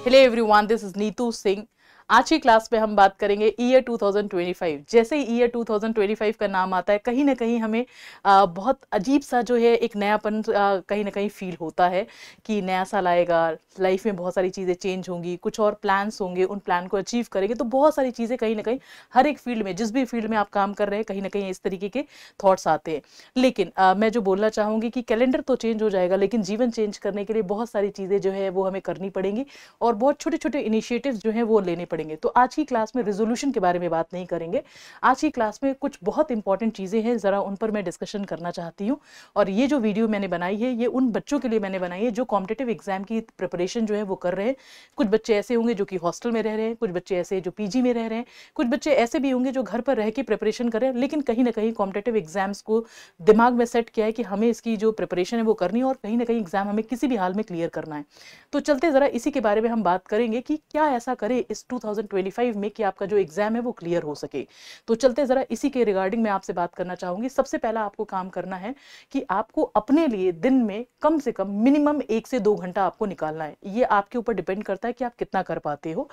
Hello everyone, this is Neetu Singh. आज की class में हम बात करेंगे ईयर 2025। जैसे ही ईयर 2025 का नाम आता है, कहीं ना कहीं हमें बहुत अजीब सा जो है एक नयापन कहीं ना कहीं फील होता है कि नया साल आएगा, लाइफ में बहुत सारी चीज़ें चेंज होंगी, कुछ और प्लान्स होंगे, उन प्लान को अचीव करेंगे तो बहुत सारी चीज़ें कहीं ना कहीं हर एक फील्ड में, जिस भी फील्ड में आप काम कर रहे हैं, कहीं ना कहीं इस तरीके के थॉट्स आते हैं। लेकिन मैं जो बोलना चाहूँगी कि कैलेंडर तो चेंज हो जाएगा, लेकिन जीवन चेंज करने के लिए बहुत सारी चीज़ें जो है वो हमें करनी पड़ेंगी और बहुत छोटे छोटे इनिशिएटिव्स जो हैं वो लेने पड़ेंगे। तो आज की क्लास में रेजोल्यूशन के बारे में बात नहीं करेंगे। आज की क्लास में कुछ बहुत इंपॉर्टेंट चीज़ें हैं, ज़रा उन पर मैं डिस्कशन करना चाहती हूँ। और ये जो वीडियो मैंने बनाई है, ये उन बच्चों के लिए मैंने बनाई है जो कॉम्पिटिटिव एग्जाम की प्रिपरेशन जो है वो कर रहे हैं। कुछ बच्चे ऐसे होंगे जो कि हॉस्टल में रह रहे हैं, कुछ बच्चे ऐसे जो पीजी में रह रहे हैं, कुछ बच्चे ऐसे भी होंगे जो घर पर रह के प्रिपरेशन कर रहे हैं, लेकिन कहीं ना कहीं कॉम्पिटिटिव एग्जाम्स को दिमाग में सेट किया है कि हमें इसकी जो प्रिपरेशन है वो करनी है और कहीं ना कहीं एग्जाम हमें किसी भी हाल में क्लियर करना है। तो चलते ज़रा इसी के बारे में हम बात करेंगे कि क्या ऐसा करें इस 2025 में कि आपका जो एग्जाम है वो क्लियर हो सके। तो चलते ज़रा इसी के रिगार्डिंग मैं आपसे बात करना चाहूँगी। सबसे पहला आपको काम करना है कि आपको अपने लिए दिन में कम से कम मिनिमम 1 से 2 घंटा आपको निकालना है। ये आपके ऊपर डिपेंड करता है कि आप कितना कर पाते हो।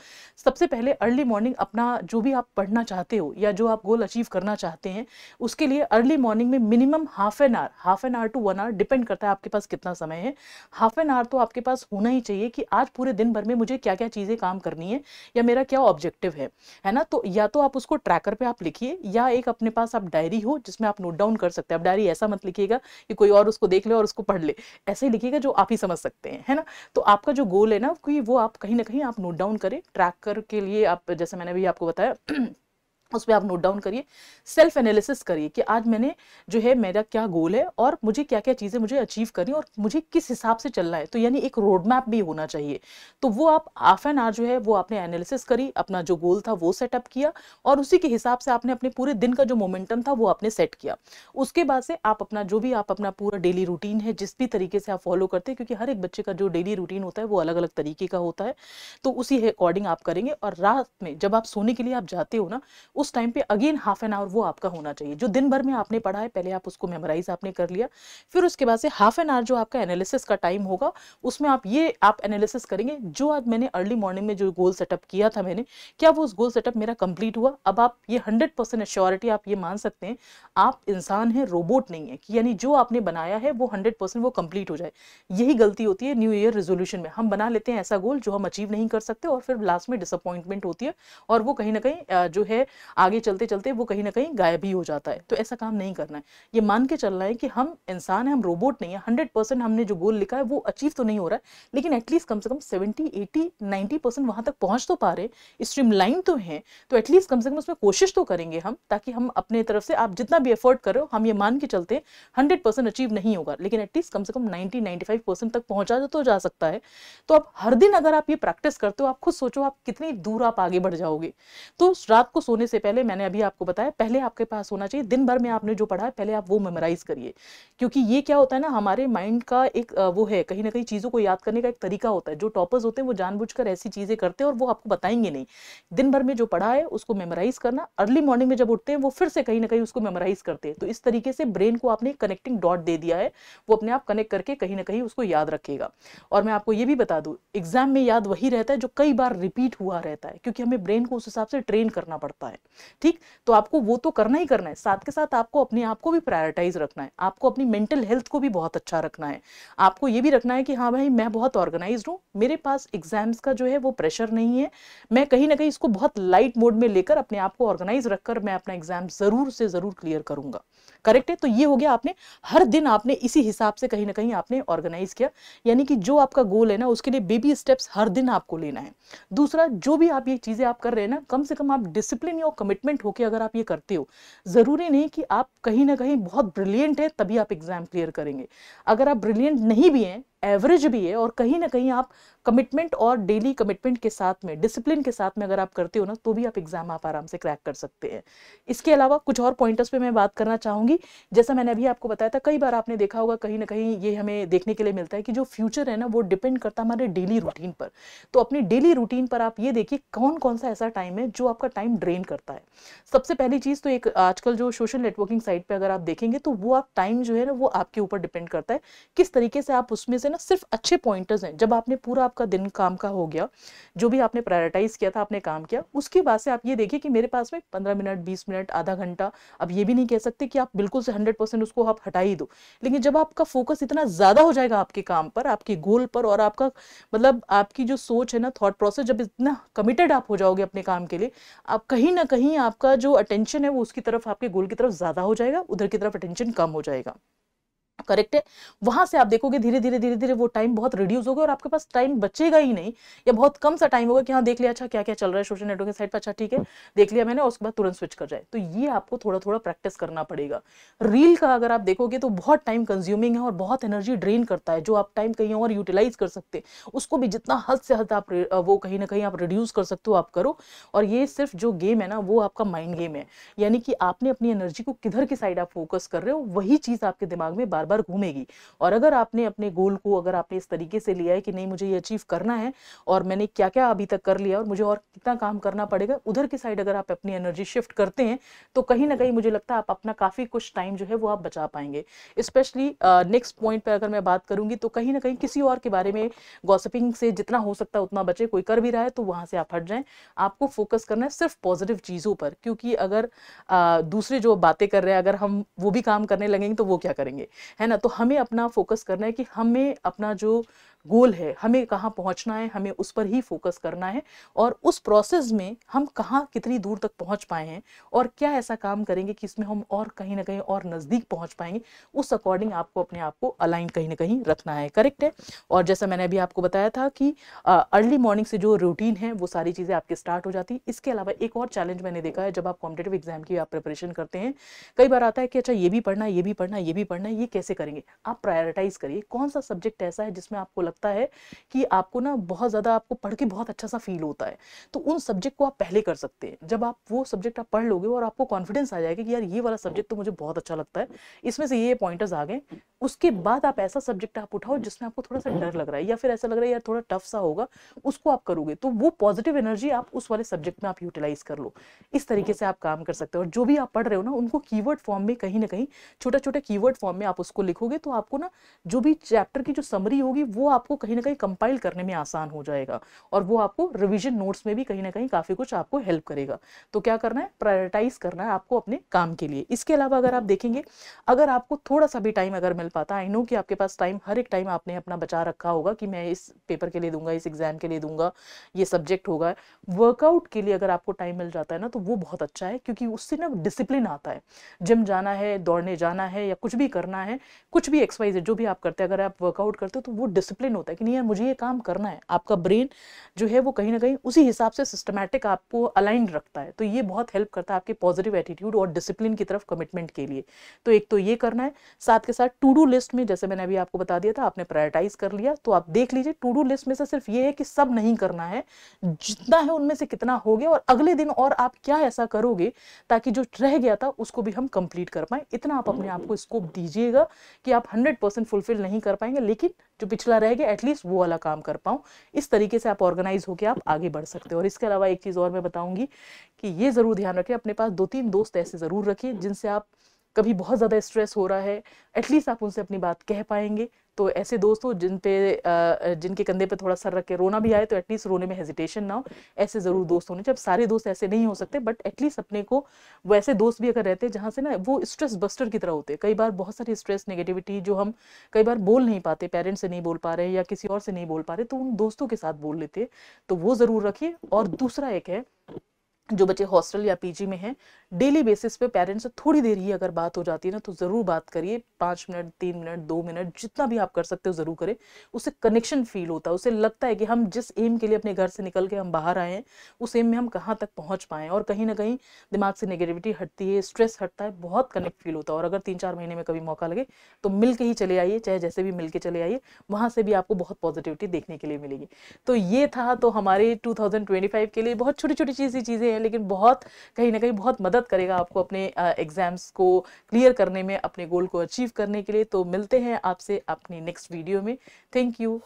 सबसे पहले अर्ली मॉर्निंग अपना जो भी आप पढ़ना चाहते हो या जो आप गोल अचीव करना चाहते हैं, उसके लिए अर्ली मॉर्निंग में minimum half an hour to 1 hour, depend करता है आपके पास कितना समय है। हाफ एन आवर तो आपके पास होना ही चाहिए कि आज पूरे दिन भर में मुझे क्या क्या चीज़ें काम करनी है या मेरा क्या ऑब्जेक्टिव है ना। तो या तो आप उसको ट्रैकर पे आप लिखिए, या एक अपने पास आप डायरी हो जिसमें आप नोट डाउन कर सकते हैं। आप डायरी ऐसा मत लिखिएगा कि कोई और उसको देख ले और उसको पढ़ ले, ऐसे ही लिखिएगा जो आप ही समझ सकते हैं, है ना। तो आपका जो गोल है ना कि वो आप कहीं ना कहीं आप नोट डाउन करें। ट्रैकर के लिए आप, जैसे मैंने भी आपको बताया उसमें आप नोट डाउन करिए, सेल्फ एनालिसिस करिए कि आज मैंने जो है मेरा क्या गोल है और मुझे क्या क्या चीज़ें मुझे अचीव करनी और मुझे किस हिसाब से चलना है। तो यानी एक रोड मैप भी होना चाहिए। तो वो आप हाफ एन आवर जो है वो आपने एनालिसिस करी, अपना जो गोल था वो सेटअप किया और उसी के हिसाब से आपने अपने पूरे दिन का जो मोमेंटम था वो आपने सेट किया। उसके बाद से आप अपना जो भी आप अपना पूरा डेली रूटीन है, जिस भी तरीके से आप फॉलो करते हैं, क्योंकि हर एक बच्चे का जो डेली रूटीन होता है वो अलग अलग तरीके का होता है, तो उसी अकॉर्डिंग आप करेंगे। और रात में जब आप सोने के लिए आप जाते हो ना, उस टाइम पे अगेन हाफ एन आवर वो आपका होना चाहिए। जो दिन भर में आपने पढ़ा है पहले आप उसको मेमोराइज आपने कर लिया, फिर उसके बाद से हाफ एन आवर जो आपका एनालिसिस का टाइम होगा, उसमें आप एनालिसिस करेंगे जो आज मैंने अर्ली मॉर्निंग में जो गोल सेटअप किया था मैंने, क्या वो उस गोल सेटअप मेरा कंप्लीट हुआ। अब आप ये 100% एश्योरिटी आप ये मान सकते हैं, आप इंसान हैं, रोबोट नहीं है, कि यानी जो आपने बनाया है वो 100% वो कंप्लीट हो जाए। यही गलती होती है न्यू ईयर रेजोल्यूशन में, हम बना लेते हैं ऐसा गोल जो हम अचीव नहीं कर सकते और फिर लास्ट में डिसअपॉइंटमेंट होती है और वो कहीं ना कहीं जो है आगे चलते चलते वो कहीं ना कहीं गायब ही हो जाता है। तो ऐसा काम नहीं करना है, ये मान के चलना है कि हम इंसान हैं, हम रोबोट नहीं है। 100% हमने जो गोल लिखा है वो अचीव तो नहीं हो रहा है, लेकिन एटलीस्ट कम से कम 70, 80, 90% वहां तक पहुंच तो पा रहे, स्ट्रीमलाइन तो है। तो एटलीस्ट कम से कम उसमें कोशिश तो करेंगे हम, ताकि हम अपने तरफ से, आप जितना भी एफर्ट कर रहे हो, हम ये मान के चलते हैं 100% अचीव नहीं होगा, लेकिन एटलीस्ट कम से कम 90-95% तक पहुंचा तो जा सकता है। तो आप हर दिन अगर आप ये प्रैक्टिस करते हो, आप खुद सोचो आप कितनी दूर आप आगे बढ़ जाओगे। तो रात को सोने से पहले, मैंने अभी आपको बताया, पहले आपके पास होना चाहिए दिन भर में आपने जो पढ़ा है पहले आप वो मेमोराइज करिए। क्योंकि ये क्या होता है ना, हमारे माइंड का एक वो है, कहीं ना कहीं चीज़ों को याद करने का एक तरीका होता है। जो टॉपर्स होते हैं वो जानबूझकर ऐसी चीज़ें करते हैं और वो आपको बताएंगे नहीं। दिन भर में जो पढ़ा है उसको मेमोराइज करना, अर्ली मॉर्निंग में जब उठते हैं वो फिर से कहीं ना कहीं उसको मेमोराइज करते हैं। तो इस तरीके से ब्रेन को आपने कनेक्टिंग डॉट दे दिया है, वो अपने आप कनेक्ट करके कहीं ना कहीं उसको याद रखेगा। और मैं आपको ये भी बता दूं, एग्जाम में याद वही रहता है जो कई बार रिपीट हुआ रहता है, क्योंकि हमें ब्रेन को उस हिसाब से ट्रेन करना पड़ता है। ठीक, तो आपको वो तो करना ही करना है, साथ के साथ आपको अपने आप को भी प्रायोरिटाइज रखना है, आपको अपनी मेंटल हेल्थ को भी बहुत अच्छा रखना है। आपको ये भी रखना है कि हाँ भाई, मैं बहुत ऑर्गेनाइज्ड हूँ, मेरे पास एग्जाम्स का जो है वो प्रेशर नहीं है, मैं कहीं ना कहीं इसको बहुत लाइट मोड में लेकर अपने आप को ऑर्गेनाइज रखकर मैं अपना एग्जाम जरूर से जरूर क्लियर करूंगा। करेक्ट है। तो ये हो गया, आपने हर दिन आपने इसी हिसाब से कहीं ना कहीं आपने ऑर्गेनाइज किया, यानी कि जो आपका गोल है ना उसके लिए बेबी स्टेप्स हर दिन आपको लेना है। दूसरा, जो भी आप ये चीजें आप कर रहे हैं ना, कम से कम आप डिसिप्लिन और कमिटमेंट होकर अगर आप ये करते हो, जरूरी नहीं कि आप कहीं ना कहीं बहुत ब्रिलियंट है तभी आप एग्जाम क्लियर करेंगे। अगर आप ब्रिलियंट नहीं भी हैं, एवरेज भी है, और कहीं ना कहीं आप कमिटमेंट और डेली कमिटमेंट के साथ में, डिसिप्लिन के साथ में अगर आप करते हो ना, तो भी आप एग्जाम आप आराम से क्रैक कर सकते हैं। इसके अलावा कुछ और पॉइंटर्स पे मैं बात करना चाहूंगी। जैसा मैंने अभी आपको बताया था, कई बार आपने देखा होगा, कहीं ना कहीं ये हमें देखने के लिए मिलता है कि जो फ्यूचर है ना वो डिपेंड करता है हमारे डेली रूटीन पर। तो अपनी डेली रूटीन पर आप ये देखिए कौन कौन सा ऐसा टाइम है जो आपका टाइम ड्रेन करता है। सबसे पहली चीज तो, एक आजकल जो सोशल नेटवर्किंग साइट पे अगर आप देखेंगे तो वो आप टाइम जो है ना वो आपके ऊपर डिपेंड करता है, किस तरीके से आप उसमें से ना सिर्फ अच्छे पॉइंटर्स हैं। जब आपने पूरा आपका दिन काम का हो गया, जो भी आपने प्रायोरिटाइज किया था, आपने काम किया, उसके बाद से आप ये देखिए कि मेरे पास में 15 मिनट, 20 मिनट, आधा घंटा, अब ये भी नहीं कह सकते कि आप बिल्कुल से 100% उसको आप हटा ही दो, लेकिन जब आपका फोकस इतना ज्यादा हो जाएगा आपके काम पर, आपके गोल पर, और आपका मतलब आपकी जो सोच है ना, थॉट प्रोसेस, जब इतना कमिटेड आप हो जाओगे अपने काम के लिए, आप कहीं ना कहीं आपका जो अटेंशन है वो उसकी तरफ, आपके गोल की तरफ ज्यादा हो जाएगा, उधर की तरफ अटेंशन कम हो जाएगा। करेक्ट है। वहां से आप देखोगे धीरे धीरे धीरे धीरे वो टाइम बहुत रिड्यूस होगा और आपके पास टाइम बचेगा ही नहीं, या बहुत कम सा टाइम होगा कि हाँ देख लिया, अच्छा क्या क्या चल रहा है सोशल नेटवर्क की साइट पर, अच्छा ठीक है देख लिया मैंने, और उसके बाद तुरंत स्विच कर जाए। तो ये आपको थोड़ा थोड़ा प्रैक्टिस करना पड़ेगा। रील का अगर आप देखोगे तो बहुत टाइम कंज्यूमिंग है और बहुत एनर्जी ड्रेन करता है। जो आप टाइम कहीं और यूटिलाइज कर सकते उसको भी जितना हद से हद आप वो कहीं ना कहीं आप रिड्यूस कर सकते हो आप करो। और ये सिर्फ जो गेम है ना वो आपका माइंड गेम है, यानी कि आपने अपनी एनर्जी को किधर की साइड आप फोकस कर रहे हो वही चीज आपके दिमाग में बार बार घूमेगी। और अगर आपने अपने गोल को, अगर आपने इस तरीके से लिया है कि नहीं मुझे ये अचीव करना है और मैंने क्या क्या अभी तक कर लिया और मुझे और कितना काम करना पड़ेगा, उधर की साइड अगर आप अपनी एनर्जी शिफ्ट करते हैं तो कहीं ना कहीं मुझे लगता है आप अपना काफी कुछ टाइम जो है वो आप बचा पाएंगे। स्पेशली नेक्स्ट पॉइंट पर अगर मैं बात करूंगी तो कहीं ना कहीं किसी और के बारे में गॉसिपिंग से जितना हो सकता है उतना बचे। कोई कर भी रहा है तो वहां से आप हट जाएं। आपको फोकस करना है सिर्फ पॉजिटिव चीजों पर, क्योंकि अगर दूसरे जो बातें कर रहे हैं अगर हम वो भी काम करने लगेंगे तो वो क्या करेंगे, है ना। तो हमें अपना फोकस करना है कि हमें अपना जो गोल है, हमें कहाँ पहुंचना है, हमें उस पर ही फोकस करना है। और उस प्रोसेस में हम कहाँ कितनी दूर तक पहुंच पाए हैं और क्या ऐसा काम करेंगे कि इसमें हम और कहीं ना कहीं और नजदीक पहुंच पाएंगे, उस अकॉर्डिंग आपको अपने आप को अलाइन कहीं ना कहीं रखना है। करेक्ट है। और जैसा मैंने अभी आपको बताया था कि अर्ली मॉर्निंग से जो रूटीन है वो सारी चीजें आपके स्टार्ट हो जाती है। इसके अलावा एक और चैलेंज मैंने देखा है, जब आप कॉम्पिटेटिव एग्जाम की आप प्रिपरेशन करते हैं, कई बार आता है कि अच्छा ये भी पढ़ना है, ये भी पढ़ना है, ये भी पढ़ना है, ये कैसे करेंगे। आप प्रायोरिटाइज करिए कौन सा सब्जेक्ट ऐसा है जिसमें आपको लगता है कि आपको ना बहुत ज्यादा आपको पढ़ के बहुत अच्छा सा फील होता है, तो उन सब्जेक्ट को आप पहले कर सकते हैं। जब आप वो सब्जेक्ट आप पढ़ लोगे और आपको कॉन्फिडेंस आ जाएगा कि यार ये वाला सब्जेक्ट तो मुझे बहुत अच्छा लगता है, इसमें से ये पॉइंटर्स आ गए, उसके बाद आप ऐसा सब्जेक्ट आप उठाओ जिसमें आपको थोड़ा सा डर लग रहा है या फिर ऐसा लग रहा है यार थोड़ा टफ सा होगा, उसको आप करोगे तो वो पॉजिटिव एनर्जी आप उस वाले सब्जेक्ट में आप यूटिलाइज कर लो। इस तरीके से आप काम कर सकते हो। और जो भी आप पढ़ रहे हो ना उनको कीवर्ड फॉर्म में कहीं ना कहीं छोटा छोटा कीवर्ड फॉर्म में आप उसको लिखोगे तो आपको ना जो भी चैप्टर की जो समरी होगी वो आपको कहीं ना कहीं कंपाइल करने में आसान हो जाएगा और वो आपको रिवीजन नोट्स में भी कहीं ना कहीं काफी कुछ आपको हेल्प करेगा। तो क्या करना है, प्रायोरिटाइज करना है आपको अपने काम के लिए। इसके अलावा अगर आप देखेंगे, अगर आपको थोड़ा सा भी टाइम अगर मिल पाता, आई नो कि आपके पास टाइम, हर एक टाइम आपने अपना बचा रखा होगा कि मैं इस पेपर के लिए दूंगा, इस एग्जाम के लिए दूंगा, ये सब्जेक्ट होगा। वर्कआउट के लिए अगर आपको टाइम मिल जाता है ना तो वो बहुत अच्छा है, क्योंकि उससे ना डिसिप्लिन आता है। जिम जाना है, दौड़ने जाना है या कुछ भी करना है, कुछ भी एक्सरसाइज जो भी आप करते हैं, अगर आप वर्कआउट करते हो तो वो डिसिप्लिन होता है कि नहीं यार मुझे ये काम करना है। आपका ब्रेन जो है वो कहीं ना कहीं उसी हिसाब से सिस्टमैटिक आपको अलाइन रखता है। तो ये बहुत हेल्प करता है आपके पॉजिटिव एटीट्यूड और डिसिप्लिन की तरफ कमिटमेंट के लिए। तो एक तो ये करना है, साथ के साथ टू डू लिस्ट में, जैसे मैंने अभी आपको बता दिया था, आपने प्रायोरिटाइज कर लिया तो आप देख लीजिए टू डू लिस्ट में से सिर्फ ये है कि सब नहीं करना है, जितना है उनमें से कितना हो गया और अगले दिन और आप क्या ऐसा करोगे ताकि जो रह गया था उसको भी हम कंप्लीट कर पाए। इतना आप अपने आप को स्कोप दीजिएगा कि आप 100% फुलफिल नहीं कर पाएंगे, लेकिन जो पिछला रह गया एटलीस्ट वो वाला काम कर पाऊं। इस तरीके से आप ऑर्गेनाइज होकर आप आगे बढ़ सकते हो। और इसके अलावा एक चीज और मैं बताऊंगी कि ये जरूर ध्यान रखें, अपने पास 2-3 दोस्त ऐसे जरूर रखिए जिनसे आप कभी बहुत ज्यादा स्ट्रेस हो रहा है, एटलीस्ट आप उनसे अपनी बात कह पाएंगे। तो ऐसे दोस्त हो जिनके कंधे पे थोड़ा सर रख के रोना भी आए तो एटलीस्ट रोने में हेजिटेशन ना हो, ऐसे जरूर दोस्त होने। जब सारे दोस्त ऐसे नहीं हो सकते बट एटलीस्ट अपने को वैसे दोस्त भी अगर रहते हैं जहां से ना वो स्ट्रेस बस्टर की तरह होते हैं। कई बार बहुत सारी स्ट्रेस नेगेटिविटी जो हम कई बार बोल नहीं पाते, पेरेंट्स से नहीं बोल पा रहे हैं या किसी और से नहीं बोल पा रहे, तो उन दोस्तों के साथ बोल लेते हैं, तो वो जरूर रखिए। और दूसरा एक है, जो बच्चे हॉस्टल या पीजी में हैं, डेली बेसिस पे पेरेंट्स से थोड़ी देर ही अगर बात हो जाती है ना तो ज़रूर बात करिए। 5 मिनट, 3 मिनट, 2 मिनट, जितना भी आप कर सकते हो ज़रूर करें। उससे कनेक्शन फील होता है, उसे लगता है कि हम जिस एम के लिए अपने घर से निकल के हम बाहर आए हैं उस एम में हम कहाँ तक पहुँच पाएँ, और कहीं ना कहीं दिमाग से नेगेटिविटी हटती है, स्ट्रेस हटता है, बहुत कनेक्ट फील होता है। और अगर 3-4 महीने में कभी मौका लगे तो मिल के ही चले आइए, चाहे जैसे भी मिल के चले आइए, वहाँ से भी आपको बहुत पॉजिटिविटी देखने के लिए मिलेगी। तो ये था तो हमारे 2025 के लिए बहुत छोटी छोटी चीज़ें हैं, लेकिन बहुत कहीं ना कहीं बहुत मदद करेगा आपको अपने एग्जाम्स को क्लियर करने में, अपने गोल को अचीव करने के लिए। तो मिलते हैं आपसे अपनी नेक्स्ट वीडियो में। Thank you.